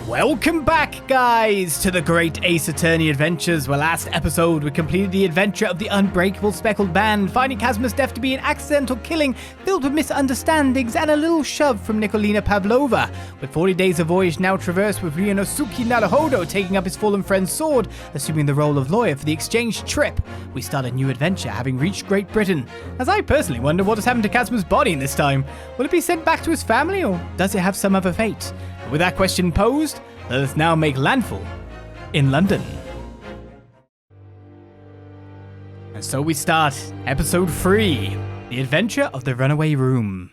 Welcome back, guys, to the Great Ace Attorney Adventures, where last episode we completed the adventure of the Unbreakable Speckled Band, finding Kazuma's death to be an accidental killing filled with misunderstandings and a little shove from Nikolina Pavlova. With 40 days of voyage now traversed, with Ryunosuke Naruhodo taking up his fallen friend's sword, assuming the role of lawyer for the exchange trip, we start a new adventure, having reached Great Britain. As I personally wonder what has happened to Kazuma's body in this time. Will it be sent back to his family, or does it have some other fate? With that question posed, let us now make landfall in London. And so we start episode 3, The Adventure of the Runaway Room.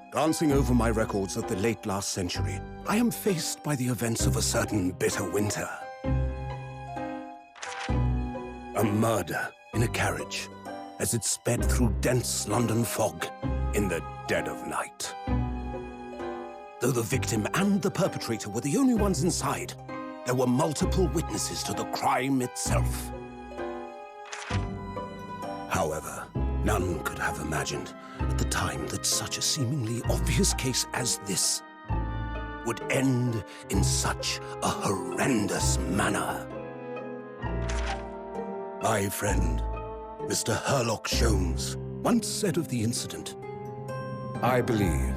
Glancing over my records of the late last century, I am faced by the events of a certain bitter winter. A murder in a carriage as it sped through dense London fog in the dead of night. Though the victim and the perpetrator were the only ones inside, there were multiple witnesses to the crime itself. However, none could have imagined at the time that such a seemingly obvious case as this would end in such a horrendous manner. My friend, Mr. Herlock Sholmes, once said of the incident, "I believe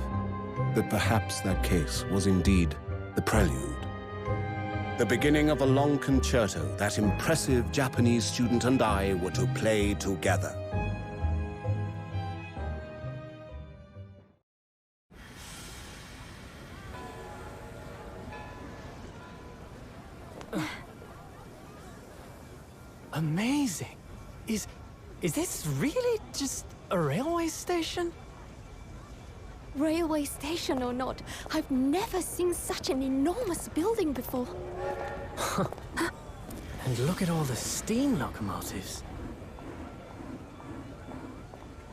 that perhaps that case was indeed the prelude. The beginning of a long concerto that impressive Japanese student and I were to play together." Amazing. Is this really just a railway station? Railway station or not, I've never seen such an enormous building before. And look at all the steam locomotives.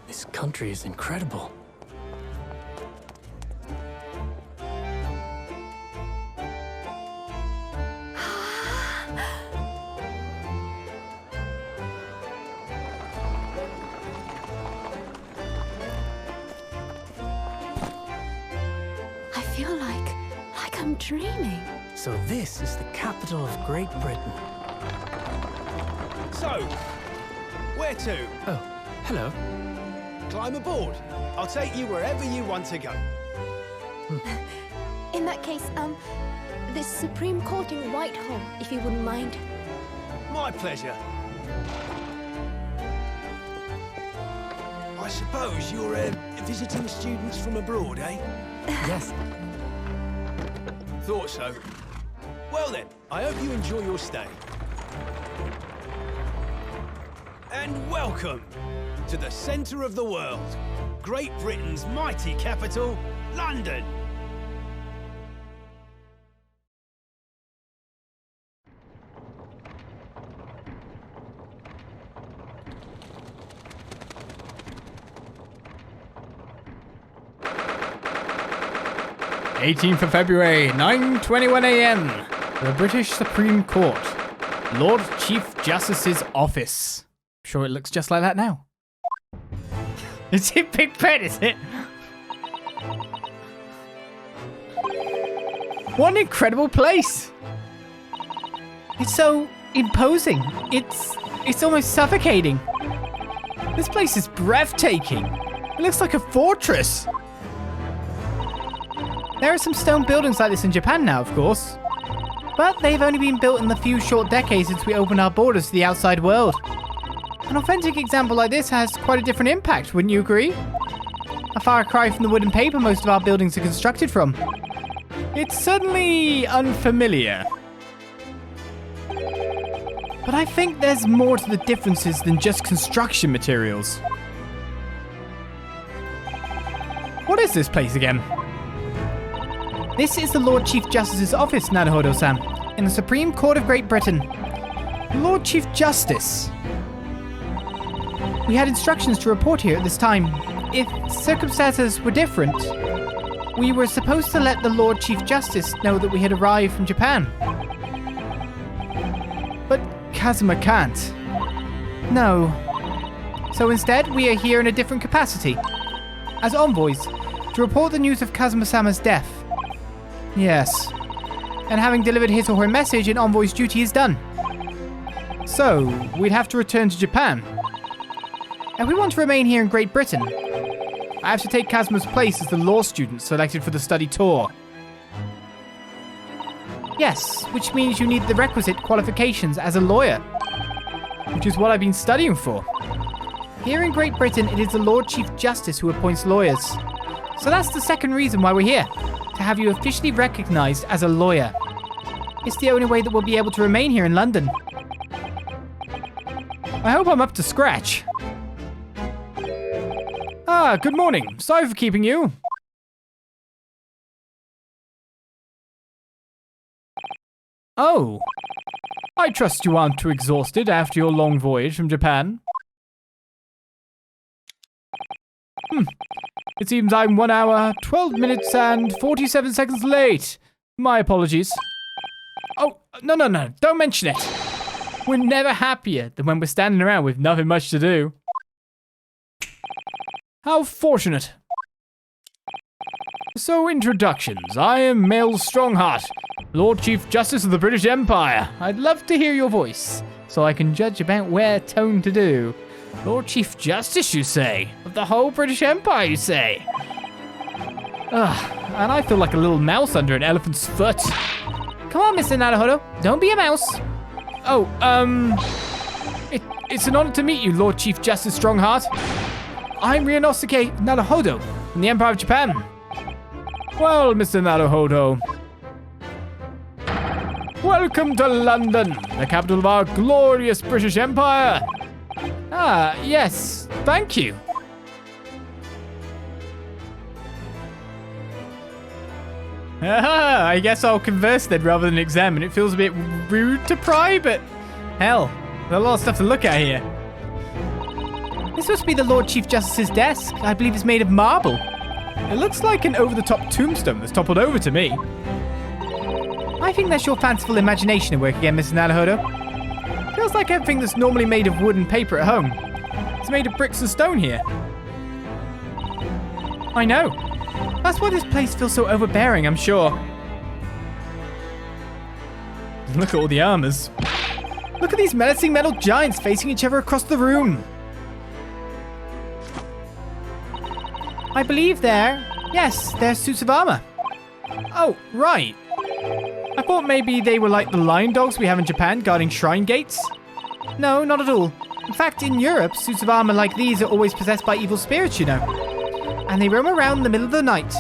This country is incredible. I feel like I'm dreaming. So this is the capital of Great Britain. So, where to? Oh, hello. Climb aboard. I'll take you wherever you want to go. In that case, the Supreme Court in Whitehall, if you wouldn't mind. My pleasure. I suppose you're visiting students from abroad, eh? Yes. Thought so. Well then, I hope you enjoy your stay. And welcome to the centre of the world, Great Britain's mighty capital, London. February 18th, 9:21 a.m. The British Supreme Court. Lord Chief Justice's office. Sure it looks just like that now. Is it Big Ben, is it? What an incredible place. It's so imposing. It's almost suffocating. This place is breathtaking. It looks like a fortress. There are some stone buildings like this in Japan now, of course. But they've only been built in the few short decades since we opened our borders to the outside world. An authentic example like this has quite a different impact, wouldn't you agree? A far cry from the wood and paper most of our buildings are constructed from. It's certainly unfamiliar. But I think there's more to the differences than just construction materials. What is this place again? This is the Lord Chief Justice's office, Naruhodo-san, in the Supreme Court of Great Britain. Lord Chief Justice. We had instructions to report here at this time. If circumstances were different, we were supposed to let the Lord Chief Justice know that we had arrived from Japan. But Kazuma can't. No. So instead, we are here in a different capacity. As envoys, to report the news of Kazuma-sama's death. Yes. And having delivered his or her message, an envoy's duty is done. So, we'd have to return to Japan. And we want to remain here in Great Britain. I have to take Kazuma's place as the law student selected for the study tour. Yes, which means you need the requisite qualifications as a lawyer. Which is what I've been studying for. Here in Great Britain, it is the Lord Chief Justice who appoints lawyers. So that's the second reason why we're here. To have you officially recognized as a lawyer. It's the only way that we'll be able to remain here in London. I hope I'm up to scratch. Ah, good morning. Sorry for keeping you. Oh. I trust you aren't too exhausted after your long voyage from Japan. It seems I'm 1 hour, 12 minutes and 47 seconds late. My apologies. Oh, no, don't mention it. We're never happier than when we're standing around with nothing much to do. How fortunate. So, introductions. I am Mel Strongheart, Lord Chief Justice of the British Empire. I'd love to hear your voice, so I can judge about where tone to do. Lord Chief Justice, you say? Of the whole British Empire, you say? Ugh, and I feel like a little mouse under an elephant's foot. Come on, Mr. Naruhodo. Don't be a mouse. Oh, it's an honor to meet you, Lord Chief Justice Strongheart. I'm Ryunosuke Naruhodo from the Empire of Japan. Well, Mr. Naruhodo, welcome to London, the capital of our glorious British Empire. Ah, yes, thank you. I guess I'll converse then rather than examine. It feels a bit rude to pry, but hell, there's a lot of stuff to look at here. This must be the Lord Chief Justice's desk. I believe it's made of marble. It looks like an over-the-top tombstone that's toppled over to me. I think that's your fanciful imagination at work again, Mrs. Naruhodo. Feels like everything that's normally made of wood and paper at home. It's made of bricks and stone here. I know. That's why this place feels so overbearing, I'm sure. Look at all the armors. Look at these menacing metal giants facing each other across the room. I believe they're suits of armor. Oh, right. I thought maybe they were like the lion dogs we have in Japan guarding shrine gates. No, not at all. In fact, in Europe, suits of armor like these are always possessed by evil spirits, you know. And they roam around in the middle of the night.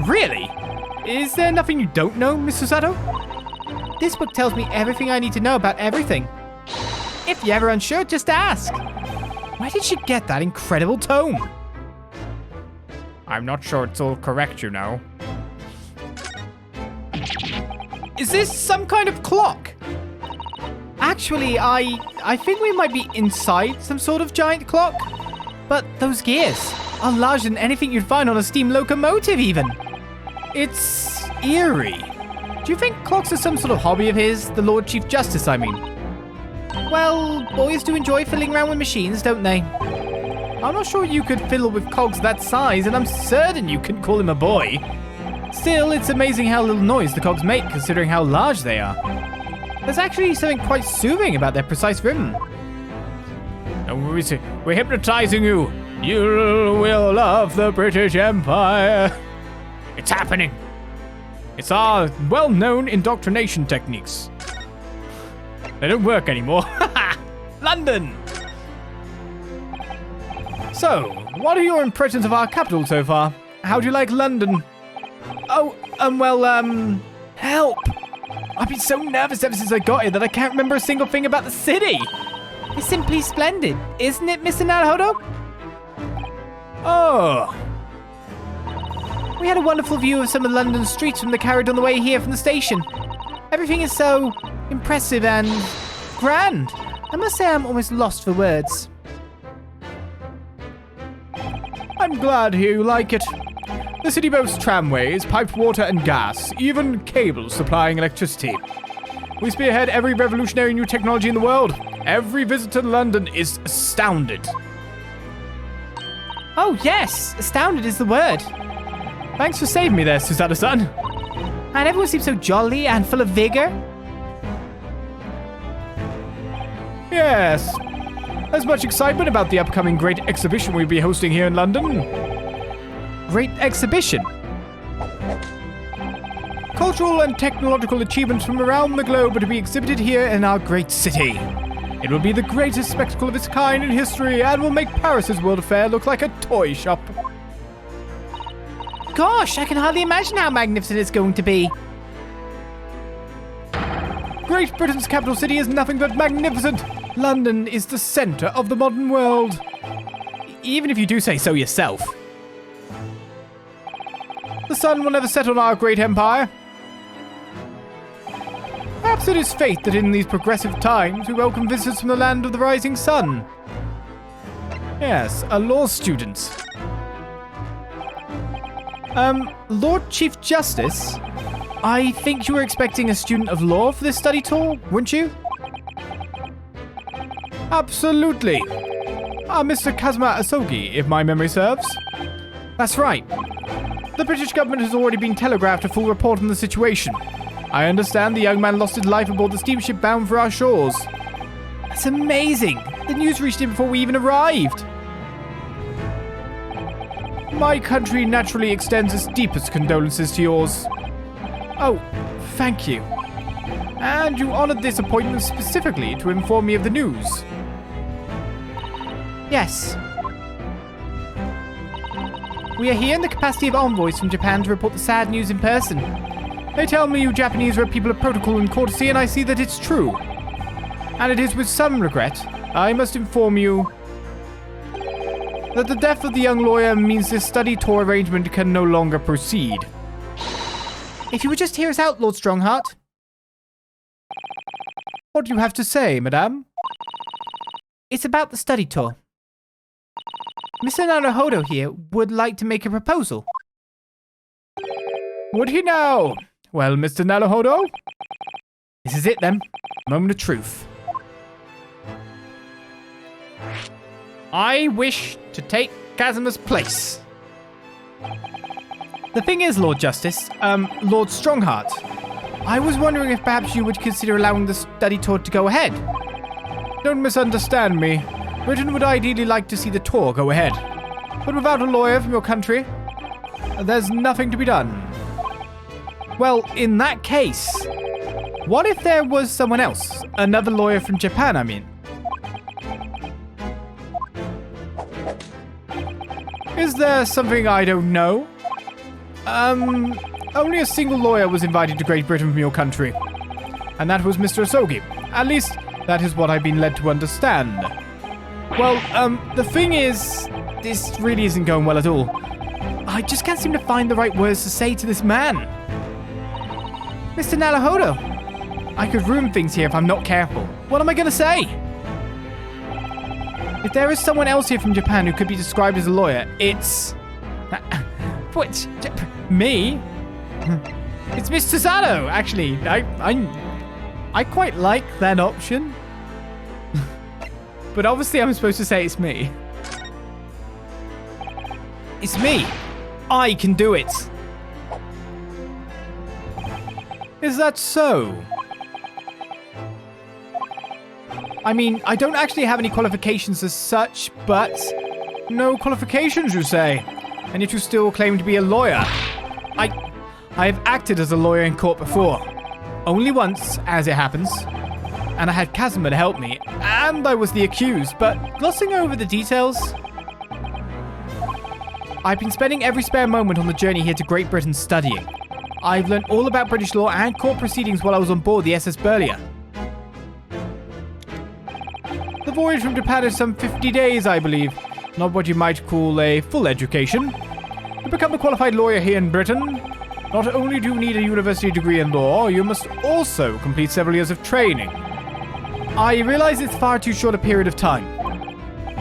Really? Is there nothing you don't know, Miss Susato? This book tells me everything I need to know about everything. If you're ever unsure, just ask. Where did she get that incredible tome? I'm not sure it's all correct, you know. Is this some kind of clock? Actually, I think we might be inside some sort of giant clock. But those gears are larger than anything you'd find on a steam locomotive even. It's eerie. Do you think clocks are some sort of hobby of his? The Lord Chief Justice, I mean. Well, boys do enjoy fiddling around with machines, don't they? I'm not sure you could fiddle with cogs that size, and I'm certain you couldn't call him a boy. Still, it's amazing how little noise the cogs make, considering how large they are. There's actually something quite soothing about their precise rhythm. We're hypnotizing you. You will love the British Empire. It's happening. It's our well-known indoctrination techniques. They don't work anymore. London! So, what are your impressions of our capital so far? How do you like London? Oh, help! I've been so nervous ever since I got here that I can't remember a single thing about the city. It's simply splendid, isn't it, Mr. Naruhodo? Oh. We had a wonderful view of some of London's streets from the carriage on the way here from the station. Everything is so impressive and grand. I must say I'm almost lost for words. I'm glad to hear you like it. The city boasts tramways, piped water and gas, even cables supplying electricity. We spearhead every revolutionary new technology in the world. Every visitor to London is astounded. Oh yes, astounded is the word. Thanks for saving me there, Susato-san. And everyone seems so jolly and full of vigor. Yes. There's much excitement about the upcoming great exhibition we'll be hosting here in London. Great exhibition? Cultural and technological achievements from around the globe are to be exhibited here in our great city. It will be the greatest spectacle of its kind in history and will make Paris's World Fair look like a toy shop. Gosh, I can hardly imagine how magnificent it's going to be. Great Britain's capital city is nothing but magnificent. London is the center of the modern world. Even if you do say so yourself. The sun will never set on our great empire. Perhaps it is fate that in these progressive times we welcome visitors from the land of the rising sun. Yes, a law student. Lord Chief Justice? I think you were expecting a student of law for this study tour, weren't you? Absolutely. Mr. Kazuma Asogi, if my memory serves. That's right. The British government has already been telegraphed a full report on the situation. I understand the young man lost his life aboard the steamship bound for our shores. That's amazing. The news reached him before we even arrived. My country naturally extends its deepest condolences to yours. Oh, thank you. And you honored this appointment specifically to inform me of the news. Yes. We are here in the capacity of envoys from Japan to report the sad news in person. They tell me you Japanese are people of protocol and courtesy, and I see that it's true. And it is with some regret I must inform you that the death of the young lawyer means this study tour arrangement can no longer proceed. If you would just hear us out, Lord Strongheart. What do you have to say, madame? It's about the study tour. Mr. Naruhodo here would like to make a proposal. Would he now? Well, Mr. Naruhodo? This is it then. Moment of truth. I wish to take Kazuma's place. The thing is, Lord Justice, Lord Strongheart, I was wondering if perhaps you would consider allowing the study tour to go ahead. Don't misunderstand me. Britain would ideally like to see the tour go ahead. But without a lawyer from your country, there's nothing to be done. Well, in that case, what if there was someone else? Another lawyer from Japan, I mean. Is there something I don't know? Only a single lawyer was invited to Great Britain from your country. And that was Mr. Asogi. At least, that is what I've been led to understand. Well, the thing is, this really isn't going well at all. I just can't seem to find the right words to say to this man. Mr. Naruhodo, I could ruin things here if I'm not careful. What am I going to say? If there is someone else here from Japan who could be described as a lawyer, it's... What? Me? It's Miss Susato, actually. I quite like that option. But obviously I'm supposed to say it's me. It's me. I can do it. Is that so? I mean, I don't actually have any qualifications as such, but... No qualifications, you say? And yet you still claim to be a lawyer. I have acted as a lawyer in court before. Only once, as it happens. And I had Kazuma to help me, and I was the accused, but glossing over the details... I've been spending every spare moment on the journey here to Great Britain studying. I've learned all about British law and court proceedings while I was on board the SS Burlier. The voyage from Japan is some 50 days, I believe. Not what you might call a full education. To become a qualified lawyer here in Britain, not only do you need a university degree in law, you must also complete several years of training. I realize it's far too short a period of time,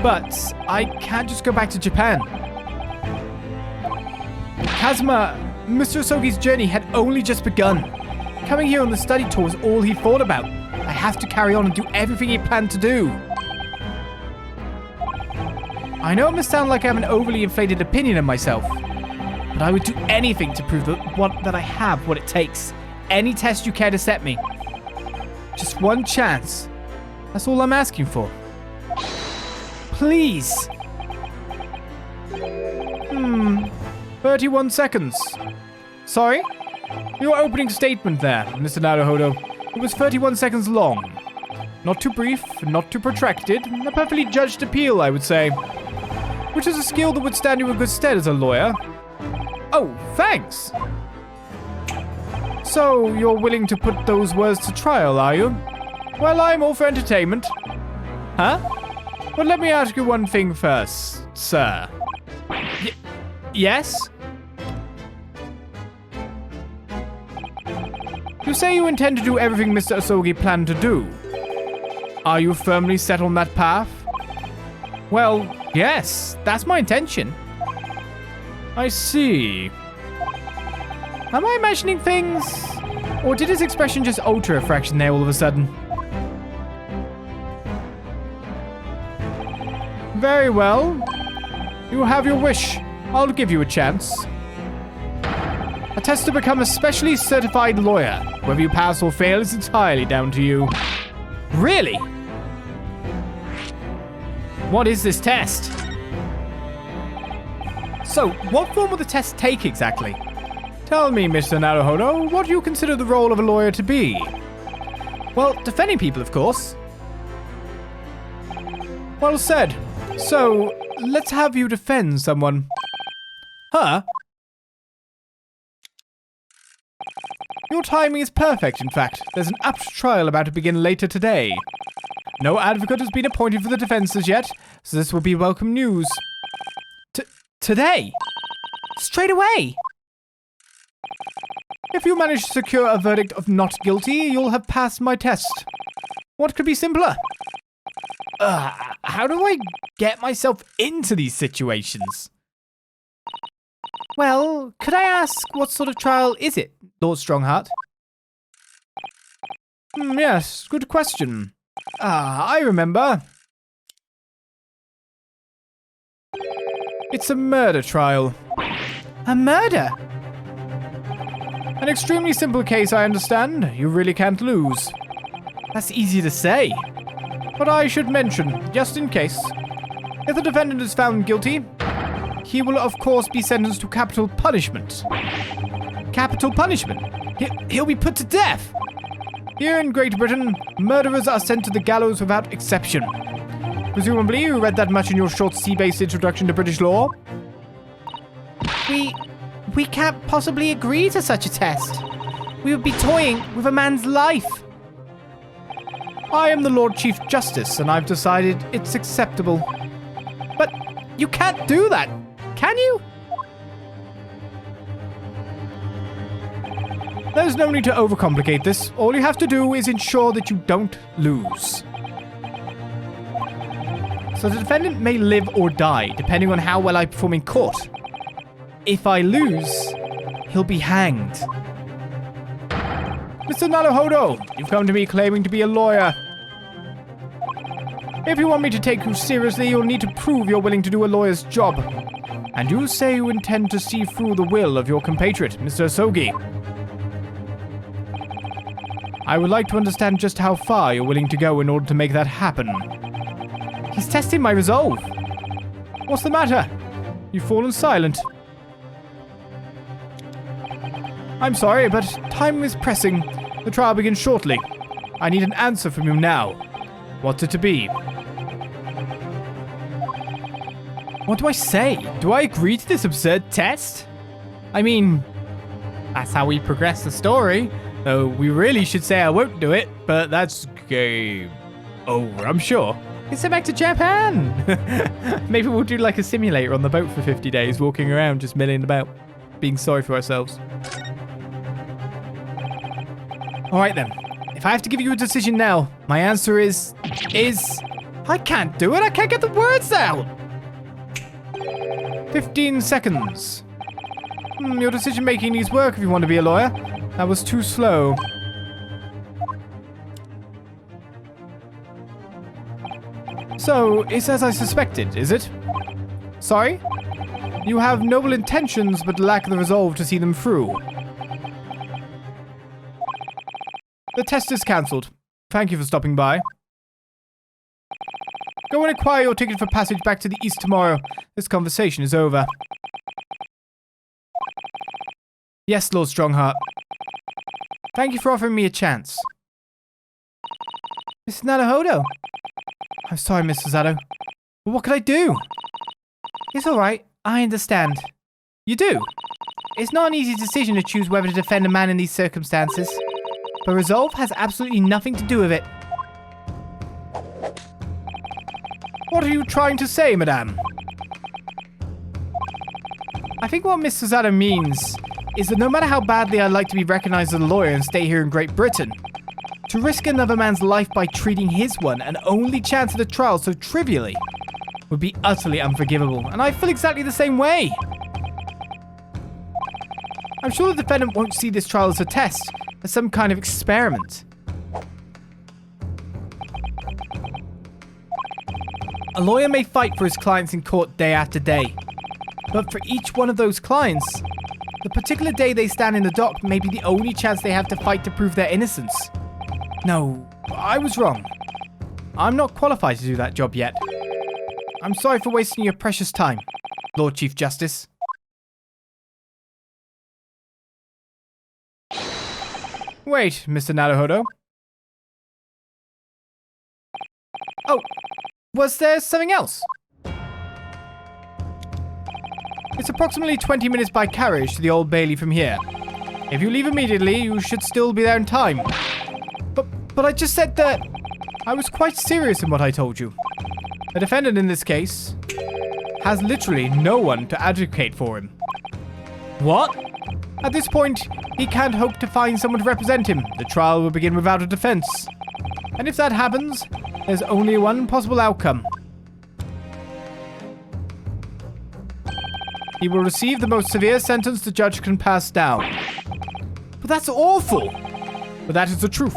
but I can't just go back to Japan. Kazuma, Mr. Asogi's journey had only just begun. Coming here on the study tour was all he thought about. I have to carry on and do everything he planned to do. I know it must sound like I have an overly inflated opinion of myself, but I would do anything to prove that I have what it takes. Any test you care to set me. Just one chance. That's all I'm asking for. Please. 31 seconds. Sorry? Your opening statement there, Mr. Naruhodo. It was 31 seconds long. Not too brief, not too protracted. A perfectly judged appeal, I would say. Which is a skill that would stand you in good stead as a lawyer. Oh, thanks. So, you're willing to put those words to trial, are you? Well, I'm all for entertainment. Huh? But let me ask you one thing first, sir. Yes? You say you intend to do everything Mr. Asogi planned to do. Are you firmly set on that path? Well, yes, that's my intention. I see. Am I imagining things? Or did his expression just alter a fraction there all of a sudden? Very well. You have your wish. I'll give you a chance. A test to become a specially certified lawyer. Whether you pass or fail is entirely down to you. Really? What is this test? So, what form will the test take exactly? Tell me, Mr. Naruhodo, what do you consider the role of a lawyer to be? Well, defending people, of course. Well said. So, let's have you defend someone. Huh? Your timing is perfect, in fact. There's an apt trial about to begin later today. No advocate has been appointed for the defense as yet, so this will be welcome news. Today? Straight away? If you manage to secure a verdict of not guilty, you'll have passed my test. What could be simpler? How do I get myself into these situations? Well, could I ask what sort of trial is it, Lord Strongheart? Yes, good question. I remember. It's a murder trial. A murder? An extremely simple case, I understand. You really can't lose. That's easy to say. But I should mention, just in case, if the defendant is found guilty, he will of course be sentenced to capital punishment. Capital punishment? He'll be put to death! Here in Great Britain, murderers are sent to the gallows without exception. Presumably you read that much in your short sea-based introduction to British law? We can't possibly agree to such a test. We would be toying with a man's life. I am the Lord Chief Justice, and I've decided it's acceptable. But you can't do that, can you? There's no need to overcomplicate this. All you have to do is ensure that you don't lose. So the defendant may live or die, depending on how well I perform in court. If I lose, he'll be hanged. Mr. Naruhodo, you've come to me claiming to be a lawyer. If you want me to take you seriously, you'll need to prove you're willing to do a lawyer's job. And you say you intend to see through the will of your compatriot, Mr. Asogi. I would like to understand just how far you're willing to go in order to make that happen. He's testing my resolve. What's the matter? You've fallen silent. I'm sorry, but time is pressing. The trial begins shortly. I need an answer from you now. What's it to be? What do I say? Do I agree to this absurd test? I mean, that's how we progress the story. Though we really should say I won't do it, but that's game over, I'm sure. Let's head back to Japan. Maybe we'll do like a simulator on the boat for 50 days, walking around just milling about, being sorry for ourselves. All right then. If I have to give you a decision now, my answer is I can't do it. I can't get the words out. 15 seconds. Your decision making needs work if you want to be a lawyer. That was too slow. So, it's as I suspected, is it? Sorry? You have noble intentions, but lack the resolve to see them through. The test is cancelled. Thank you for stopping by. Go and acquire your ticket for passage back to the east tomorrow. This conversation is over. Yes, Lord Strongheart. Thank you for offering me a chance. Mr. Naruhodo. I'm sorry, Miss Susato. But what could I do? It's alright. I understand. You do? It's not an easy decision to choose whether to defend a man in these circumstances. But resolve has absolutely nothing to do with it. What are you trying to say, madame? I think what Miss Susato means is that no matter how badly I'd like to be recognized as a lawyer and stay here in Great Britain, to risk another man's life by treating his one and only chance at a trial so trivially would be utterly unforgivable, and I feel exactly the same way. I'm sure the defendant won't see this trial as a test, as some kind of experiment. A lawyer may fight for his clients in court day after day, but for each one of those clients, the particular day they stand in the dock may be the only chance they have to fight to prove their innocence. No, I was wrong. I'm not qualified to do that job yet. I'm sorry for wasting your precious time, Lord Chief Justice. Wait, Mr. Naruhodo. Oh, was there something else? It's approximately 20 minutes by carriage to the Old Bailey from here. If you leave immediately, you should still be there in time. But I just said that I was quite serious in what I told you. The defendant in this case has literally no one to advocate for him. What? At this point, he can't hope to find someone to represent him. The trial will begin without a defense. And if that happens, there's only one possible outcome. He will receive the most severe sentence the judge can pass down. But that's awful! But that is the truth.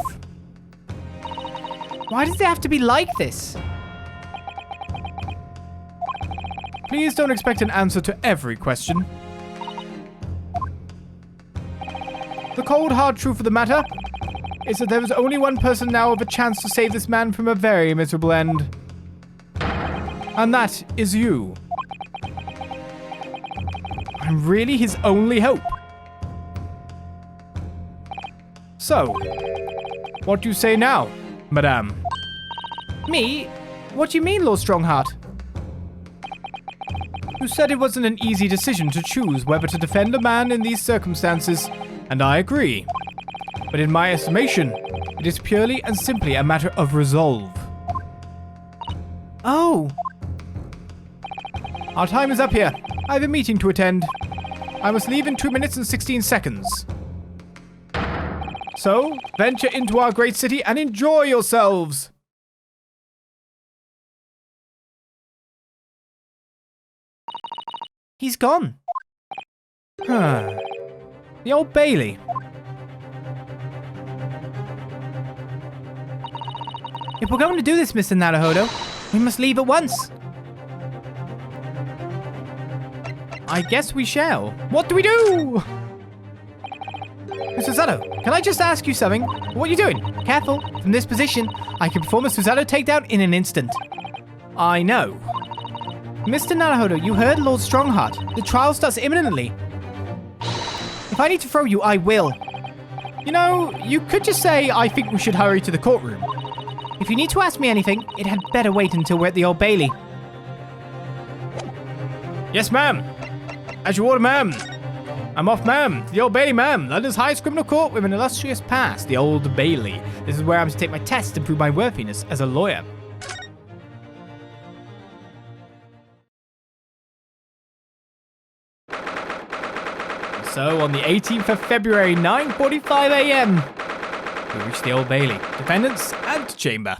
Why does it have to be like this? Please don't expect an answer to every question. The cold, hard truth of the matter is that there is only one person now with a chance to save this man from a very miserable end. And that is you. I'm really his only hope. So, what do you say now, madame? Me? What do you mean, Lord Strongheart? You said it wasn't an easy decision to choose whether to defend a man in these circumstances, and I agree. But in my estimation, it is purely and simply a matter of resolve. Oh. Our time is up here. I have a meeting to attend. I must leave in 2 minutes and 16 seconds. So, venture into our great city and enjoy yourselves! He's gone. The Old Bailey. If we're going to do this, Mr. Naruhodo, we must leave at once. I guess we shall. What do we do? Mr. Susato, can I just ask you something? What are you doing? Careful. From this position, I can perform a Susato takedown in an instant. I know. Mr. Naruhodo, you heard Lord Strongheart. The trial starts imminently. If I need to throw you, I will. You know, you could just say, I think we should hurry to the courtroom. If you need to ask me anything, it had better wait until we're at the Old Bailey. Yes, ma'am. As you order, ma'am. I'm off, ma'am. To the Old Bailey, ma'am. London's highest criminal court with an illustrious past, the Old Bailey. This is where I'm to take my test and prove my worthiness as a lawyer. So, on the 18th of February, 9:45 a.m., we reach the Old Bailey. Defendants and chamber.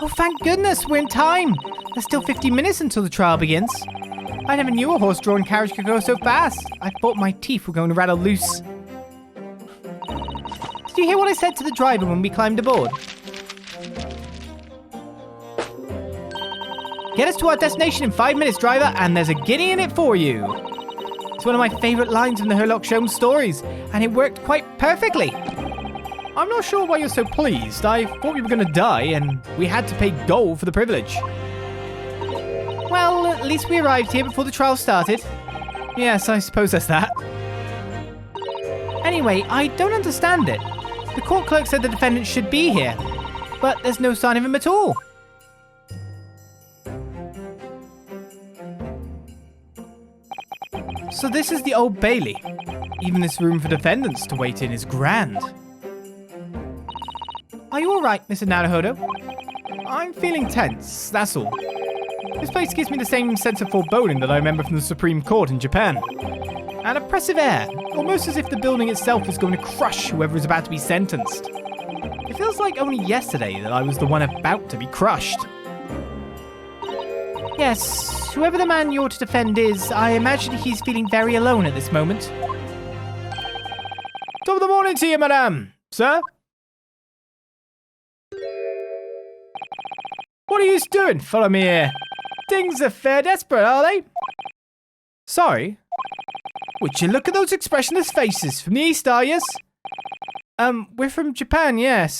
Oh, thank goodness, we're in time. There's still 50 minutes until the trial begins. I never knew a horse-drawn carriage could go so fast. I thought my teeth were going to rattle loose. Did you hear what I said to the driver when we climbed aboard? Get us to our destination in 5 minutes, driver, and there's a guinea in it for you. It's one of my favourite lines from the Herlock Sholmes stories, and it worked quite perfectly. I'm not sure why you're so pleased. I thought we were going to die, and we had to pay gold for the privilege. Well, at least we arrived here before the trial started. Yes, I suppose that's that. Anyway, I don't understand it. The court clerk said the defendant should be here, but there's no sign of him at all. So this is the Old Bailey. Even this room for defendants to wait in is grand. Are you alright, Mr. Naruhodo? I'm feeling tense, that's all. This place gives me the same sense of foreboding that I remember from the Supreme Court in Japan. An oppressive air, almost as if the building itself is going to crush whoever is about to be sentenced. It feels like only yesterday that I was the one about to be crushed. Yes, whoever the man you're to defend is, I imagine he's feeling very alone at this moment. Top of the morning to you, madame. Sir? What are you doing? Follow me here. Things are fair desperate, are they? Sorry? Would you look at those expressionless faces? From the East, are yous? We're from Japan, yes.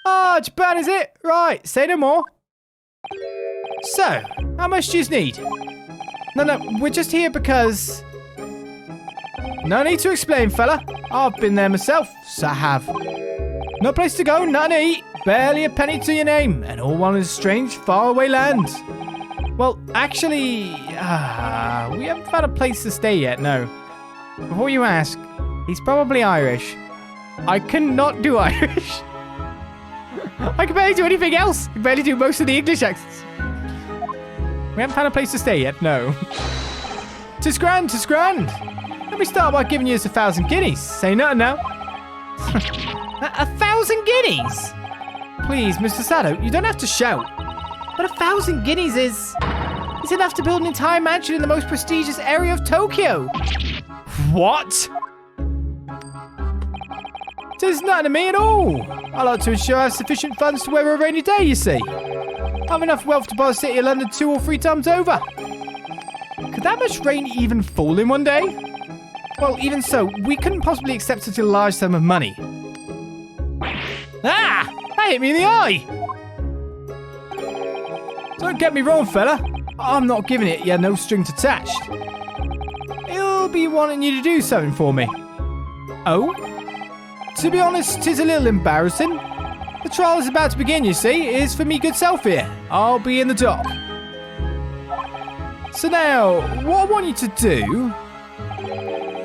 Ah, Japan is it? Right, say no more. So, how much do you need? No, we're just here because... No need to explain, fella. I've been there myself, so I have. No place to go, nothing to eat, barely a penny to your name, and all one is strange, faraway land. Well, actually, we haven't found a place to stay yet, no. Before you ask, he's probably Irish. I cannot do Irish. I can barely do anything else. I can barely do most of the English accents. We haven't found a place to stay yet, no. 'Tis grand, 'tis grand. Let me start by giving you 1,000 guineas. Say nothing now. 1,000 guineas? Please, Mr. Susato, you don't have to shout. But 1,000 guineas is enough to build an entire mansion in the most prestigious area of Tokyo. What? 'Tis nothing to me at all. I like to ensure I have sufficient funds to weather a rainy day, you see. I have enough wealth to buy the city of London 2 or 3 times over. Could that much rain even fall in one day? Well, even so, we couldn't possibly accept such a large sum of money. Ah! That hit me in the eye! Don't get me wrong, fella. I'm not giving it you no strings attached. He'll be wanting you to do something for me. Oh? To be honest, 'tis a little embarrassing. The trial is about to begin, you see. It is for me good self here. I'll be in the dock. So now, what I want you to do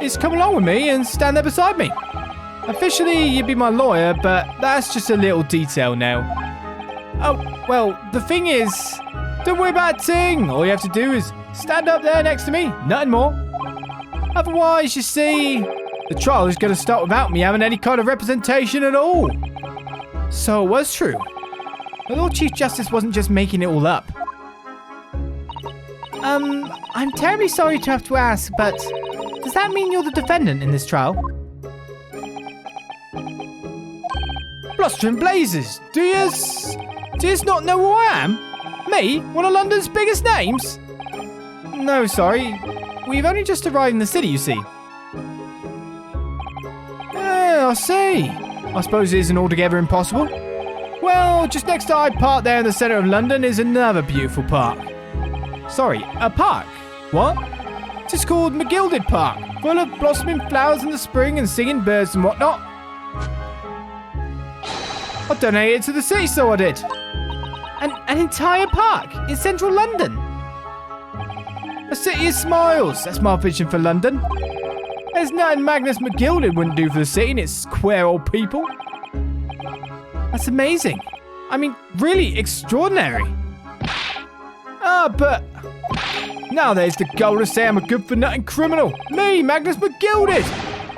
is come along with me and stand there beside me. Officially, you'd be my lawyer, but that's just a little detail now. Oh, well, the thing is, don't worry about a thing. All you have to do is stand up there next to me, nothing more. Otherwise, you see, the trial is going to start without me having any kind of representation at all. So it was true. The Lord Chief Justice wasn't just making it all up. I'm terribly sorry to have to ask, but does that mean you're the defendant in this trial? Bluster and blazes, do yous not know who I am? Me? One of London's biggest names? No, sorry. We've only just arrived in the city, you see. I see. I suppose it isn't altogether impossible. Well, just next to Hyde Park there in the centre of London is another beautiful park. Sorry, a park? What? It's called McGilded Park, full of blossoming flowers in the spring and singing birds and whatnot. I donated it to the city, so I did. An entire park in central London. A city of smiles, that's my vision for London. There's nothing Magnus McGilded wouldn't do for the city and its square old people. That's amazing. I mean, really extraordinary. But now there's the goal to say I'm a good-for-nothing criminal. Me, Magnus McGilded.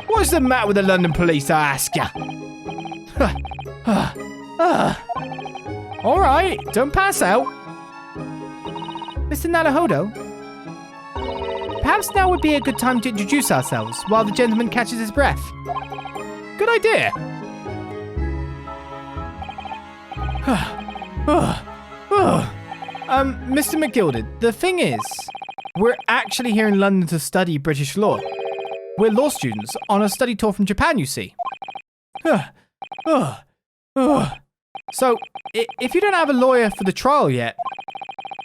What's the matter with the London police, I ask ya? All right, don't pass out. Mr. Naruhodo, perhaps now would be a good time to introduce ourselves while the gentleman catches his breath. Good idea. Mr. McGilded, the thing is, we're actually here in London to study British law. We're law students on a study tour from Japan, you see. So, if you don't have a lawyer for the trial yet,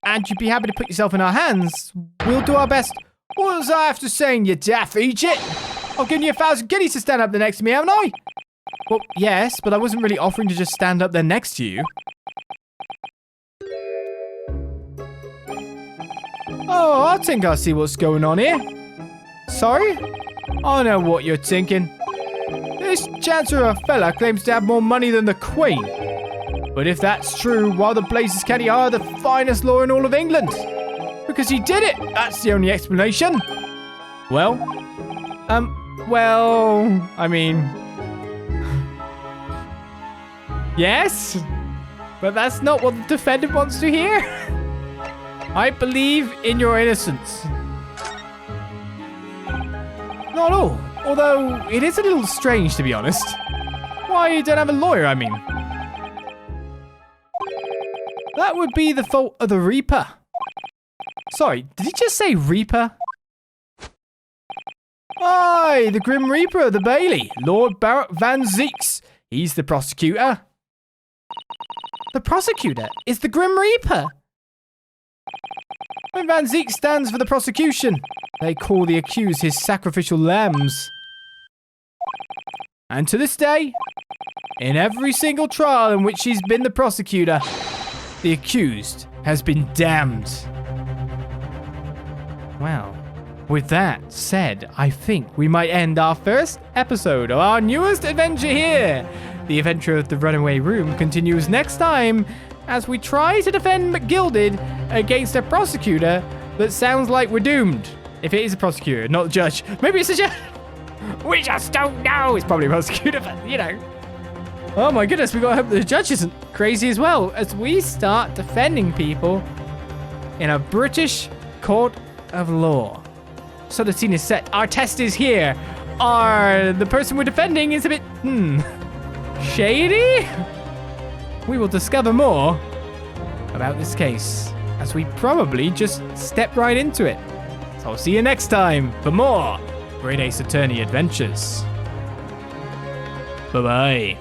and you'd be happy to put yourself in our hands, we'll do our best. What was I after saying, you daft Egypt? I've given you 1,000 guineas to stand up there next to me, haven't I? Well, yes, but I wasn't really offering to just stand up there next to you. Oh, I think I see what's going on here. Sorry? I know what you're thinking. This Chancellor of fella claims to have more money than the Queen. But if that's true, why the blazes can he hire the finest lawyer in all of England? Because he did it! That's the only explanation. Well, I mean... yes? But that's not what the defendant wants to hear. I believe in your innocence. Not all. Although, it is a little strange, to be honest. Why you don't have a lawyer, I mean? That would be the fault of the Reaper. Sorry, did he just say Reaper? Aye, the Grim Reaper of the Bailey, Lord Barrett Van Zeeks. He's the prosecutor. The prosecutor is the Grim Reaper. When Van Zeek stands for the prosecution, they call the accused his sacrificial lambs. And to this day, in every single trial in which he's been the prosecutor, the accused has been damned. Well, with that said, I think we might end our first episode of our newest adventure here. The adventure of the Runaway Room continues next time as we try to defend McGilded against a prosecutor that sounds like we're doomed. If it is a prosecutor, not a judge. Maybe it's a judge. We just don't know. It's probably a prosecutor, but you know. Oh my goodness, we gotta hope the judge isn't crazy as well as we start defending people in a British court of law. So the scene is set. Our test is here. The person we're defending is a bit, shady? We will discover more about this case as we probably just step right into it. So I'll see you next time for more Great Ace Attorney adventures. Bye-bye.